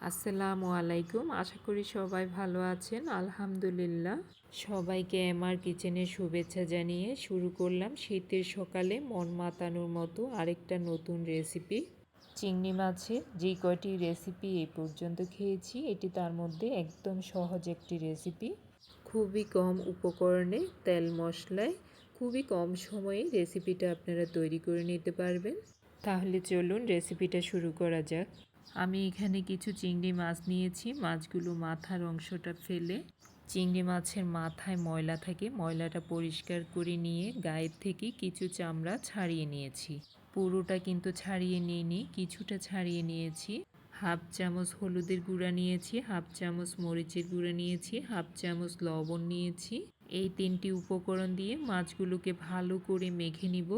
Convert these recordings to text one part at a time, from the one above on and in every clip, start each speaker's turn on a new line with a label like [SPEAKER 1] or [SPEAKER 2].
[SPEAKER 1] আসসালামু আলাইকুম। আশা করি সবাই ভালো আছেন। আলহামদুলিল্লাহ। সবাইকে এমআর কিচেনের শুভেচ্ছা জানিয়ে শুরু করলাম শীতের সকালে মন মাতানোর মতো আরেকটা নতুন রেসিপি। চিংড়ি মাছের যে কয়টি রেসিপি এই পর্যন্ত খেয়েছি, এটি তার মধ্যে একদম সহজ একটি রেসিপি। খুবই কম উপকরণে, তেল মশলায়, খুবই কম সময়ে রেসিপিটা আপনারা তৈরি করে নিতে পারবেন। তাহলে চলুন রেসিপিটা শুরু করা যাক। আমি এখানে কিছু চিংড়ি মাছ নিয়েছি। মাছগুলো মাথার অংশটা ফেলে, চিংড়ি মাছের মাথায় ময়লা থাকে, ময়লাটা পরিষ্কার করে নিয়ে গায়ের থেকে কিছু চামড়া ছাড়িয়ে নিয়েছি। পুরোটা কিন্তু ছাড়িয়ে নিইনি, কিছুটা ছাড়িয়ে নিয়েছি। হাফ চামচ হলুদের গুঁড়া নিয়েছি, হাফ চামচ মরিচের গুঁড়া নিয়েছি, হাফ চামচ লবণ নিয়েছি। এই তিনটি উপকরণ দিয়ে মাছগুলোকে ভালো করে মেখে নিব।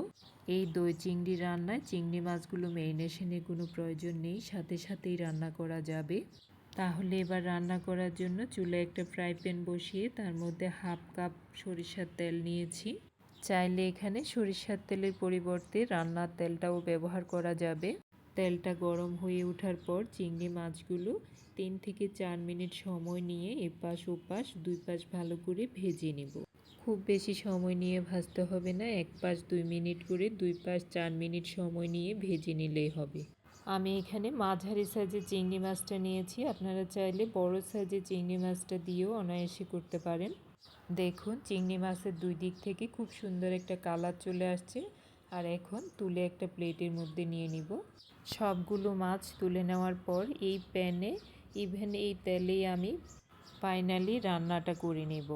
[SPEAKER 1] এই দই চিংড়ি রান্নায় চিংড়ি মাছগুলো ম্যারিনেশনের কোনো প্রয়োজন নেই, সাথে সাথেই রান্না করা যাবে। তাহলে এবার রান্না করার জন্য চুলায় একটা ফ্রাই প্যান বসিয়ে তার মধ্যে হাফ কাপ সরিষার তেল নিয়েছি। চাইলে এখানে সরিষার তেলের পরিবর্তে রান্নার তেলটাও ব্যবহার করা যাবে। তেলটা গরম হয়ে ওঠার পর চিংড়ি মাছগুলো 3 থেকে 4 মিনিট সময় নিয়ে এপাশ ওপাশ দুই পাশ ভালো করে ভেজে নেব। খুব বেশি সময় নিয়ে ভাজতে হবে না, এক পাশ 2 মিনিট করে, দুই পাশ 4 মিনিট সময় নিয়ে ভেজে নিলেই হবে। আমি এখানে মাঝারি সাইজের চিংড়ি মাছটা নিয়েছি, আপনারা চাইলে বড় সাইজের চিংড়ি মাছটা দিয়েও অনায়াসে করতে পারেন। দেখুন চিংড়ি মাছের দুই দিক থেকে খুব সুন্দর একটা কালার চলে আসছে। আর এখন তুলে একটা প্লেটের মধ্যে নিয়ে নিব। সবগুলো মাছ তুলে নেওয়ার পর এই প্যানে, ইভেন এই তেলেই আমি ফাইনালি রান্নাটা করে নেব।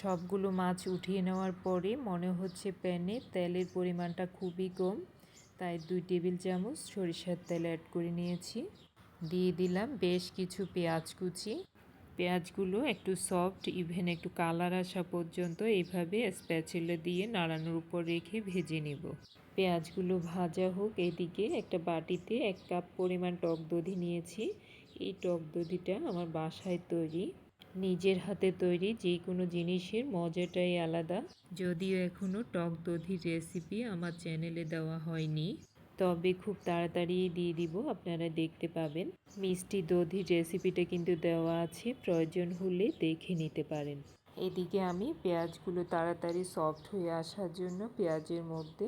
[SPEAKER 1] সবগুলো মাছ উঠিয়ে নেওয়ার পরে মনে হচ্ছে প্যানে তেলের পরিমাণটা খুবই কম, তাই 2 টেবিল চামচ সরিষার তেল অ্যাড করে নিয়েছি। দিয়ে দিলাম বেশ কিছু পেঁয়াজ কুচি। পেঁয়াজগুলো একটু সফট, ইভেন একটু কালার আসা পর্যন্ত এইভাবে স্প্যাচুলা দিয়ে নাড়ানোর উপর রেখে ভেজে নেব। পেঁয়াজগুলো ভাজা হোক, এদিকে একটা বাটিতে 1 কাপ পরিমাণ টক দধি নিয়েছি। এই টক দধিটা আমার বাসায় তৈরি, নিজের হাতে তৈরি। যে কোনো জিনিসের মজাটাই আলাদা। যদিও এখনও টক দধির রেসিপি আমার চ্যানেলে দেওয়া হয়নি, তবে খুব তাড়াতাড়ি দিয়ে দিব, আপনারা দেখতে পাবেন। মিষ্টি দধির রেসিপিটা কিন্তু দেওয়া আছে, প্রয়োজন হলে দেখে নিতে পারেন। এদিকে আমি পেঁয়াজগুলো তাড়াতাড়ি সফট হয়ে আসার জন্য পেঁয়াজের মধ্যে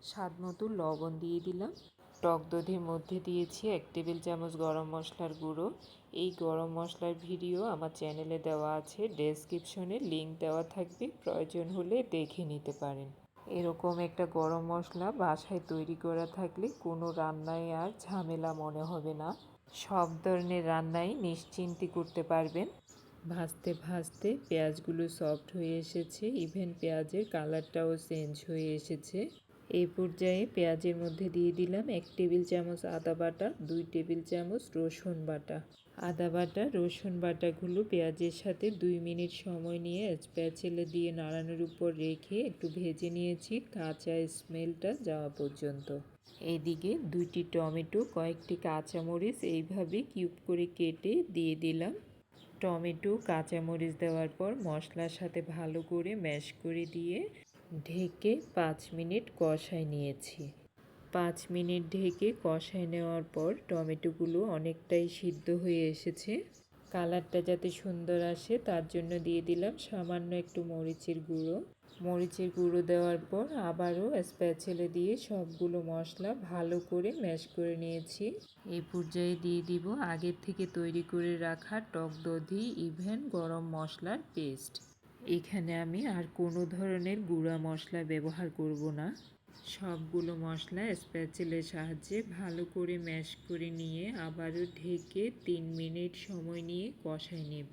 [SPEAKER 1] স্বাদ মতো লবণ দিয়ে দিলাম। টক দধির মধ্যে দিয়েছি 1 টেবিল চামচ গরম মশলার গুঁড়ো। এই গরম মশলার ভিডিও আমার চ্যানেলে দেওয়া আছে, ডেসক্রিপশনে লিংক দেওয়া থাকবে, প্রয়োজন হলে দেখে নিতে পারেন। এরকম একটা গরম মশলা বাসায় তৈরি করা থাকলে কোনো রান্নায় আর ঝামেলা মনে হবে না। সব ধরনের রান্নাই নিশ্চিন্তে করতে পারবেন। ভাজতে ভাজতে পেঁয়াজগুলো সফট হয়ে এসেছে, ইভেন পেঁয়াজের কালারটাও চেঞ্জ হয়ে এসেছে। এই পর্যায়ে পেঁয়াজের মধ্যে দিয়ে দিলাম 1 টেবিল চামচ আদা বাটা, 2 টেবিল চামচ রসুন বাটা। আদা বাটা রসুন বাটাগুলো পেঁয়াজের সাথে 2 মিনিট সময় নিয়ে স্প্যাচুলা দিয়ে নাড়ানোর উপর রেখে একটু ভেজে নিয়েছি কাঁচা স্মেলটা যাওয়া পর্যন্ত। এইদিকে 2টি টমেটো, কয়েকটি কাঁচামরিচ এইভাবে কিউব করে কেটে দিয়ে দিলাম। টমেটো কাঁচামরিচ দেওয়ার পর মশলার সাথে ভালো করে ম্যাশ করে দিয়ে ঢেকে 5 মিনিট কষায় নিয়েছি। 5 মিনিট ঢেকে কষায় নেওয়ার পর টমেটোগুলো অনেকটাই সিদ্ধ হয়ে এসেছে। কালারটা যাতে সুন্দর আসে তার জন্য দিয়ে দিলাম সামান্য একটু মরিচের গুঁড়ো। মরিচের গুঁড়ো দেওয়ার পর আবারও স্প্যাচুলা দিয়ে সবগুলো মশলা ভালো করে ম্যাশ করে নিয়েছি। এই পর্যায়ে দিয়ে দিব আগের থেকে তৈরি করে রাখা টক দধি, ইভেন গরম মশলার পেস্ট। এখানে আমি আর কোনো ধরনের গুঁড়া মশলা ব্যবহার করব না। সবগুলো মশলা স্প্যাচুলার সাহায্যে ভালো করে ম্যাশ করে নিয়ে আবারও ঢেকে 3 মিনিট সময় নিয়ে কষায় নেব।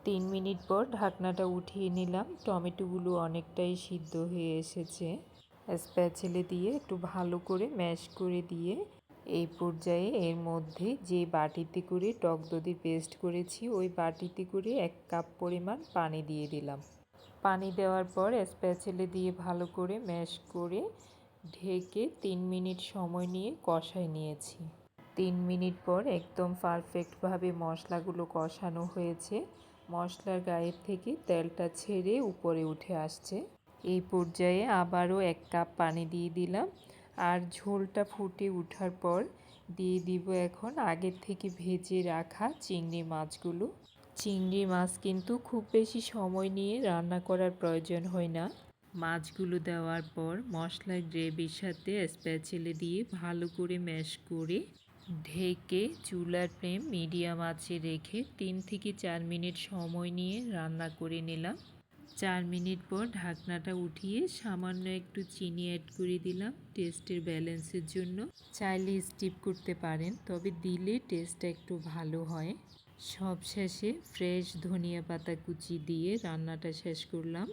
[SPEAKER 1] 3 মিনিট পর ঢাকনাটা উঠিয়ে নিলাম। টমেটোগুলো অনেকটাই সিদ্ধ হয়ে এসেছে। স্প্যাচুলা দিয়ে একটু ভালো করে ম্যাশ করে দিয়ে এই পর্যায়ে এর মধ্যে যে বাটিতে করে টক দধির পেস্ট করেছি ওই বাটিতে করে 1 কাপ পরিমাণ পানি দিয়ে দিলাম। পানি দেওয়ার পর স্প্যাচুলা দিয়ে ভালো করে ম্যাশ করে ঢেকে 3 মিনিট সময় নিয়ে কষায় নিয়েছি। 3 মিনিট পর একদম পারফেক্টভাবে মশলাগুলো কষানো হয়েছে। মশলার গায়ের থেকে তেলটা ছেড়ে উপরে উঠে আসছে। এই পর্যায়ে আবারও 1 কাপ পানি দিয়ে দিলাম। আর ঝোলটা ফুটে ওঠার পর দিয়ে দিব এখন আগের থেকে ভেজে রাখা চিংড়ি মাছগুলো। চিংড়ি মাছ কিন্তু খুব বেশি সময় নিয়ে রান্না করার প্রয়োজন হয় না। মাছগুলো দেওয়ার পর মশলার গ্রেভির সাথে স্প্যাচুলা দিয়ে ভালো করে ম্যাশ করে ঢেকে চুলার ফ্লেম মিডিয়াম আঁচে রেখে 3 থেকে 4 মিনিট সময় নিয়ে রান্না করে নিলাম। 4 মিনিট পর ঢাকনাটা উঠিয়ে সামান্য একটু চিনি অ্যাড করে দিলাম টেস্টের ব্যালেন্সের জন্য। চাইলে স্কিপ করতে পারেন, তবে দিলে টেস্টটা একটু ভালো হয়। সবশেষে ফ্রেশ ধনিয়া পাতা কুচি দিয়ে রান্নাটা শেষ করলাম।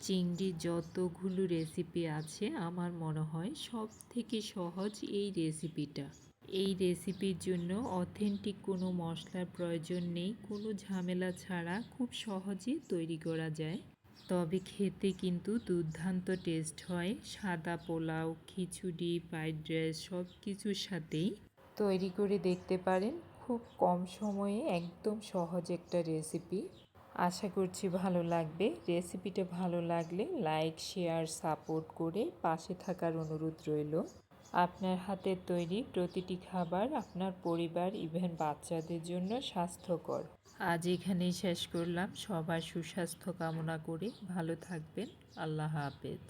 [SPEAKER 1] চিংড়ির যতগুলো রেসিপি আছে আমার মনে হয় সব থেকে সহজ এই রেসিপিটা। এই রেসিপির জন্য অথেন্টিক কোনো মশলার প্রয়োজন নেই, কোনো ঝামেলা ছাড়া খুব সহজে তৈরি করা যায়। তবে খেতে কিন্তু দুর্দান্ত টেস্ট হয়। সাদা পোলাও, খিচুড়ি, ফ্রাইড রাইস সব কিছুর সাথেই তৈরি করে দেখতে পারেন। খুব কম সময়ে একদম সহজ একটা রেসিপি। আশা করছি ভালো লাগবে। রেসিপিটা ভালো লাগলে লাইক, শেয়ার, সাপোর্ট করে পাশে থাকার অনুরোধ রইল। আপনার হাতের তৈরি প্রতিটি খাবার আপনার পরিবার ইভেন বাচ্চাদের জন্য স্বাস্থ্যকর। আজ এখানেই শেষ করলাম। সবার সুস্বাস্থ্য কামনা করে ভালো থাকবেন। আল্লাহ হাফেজ।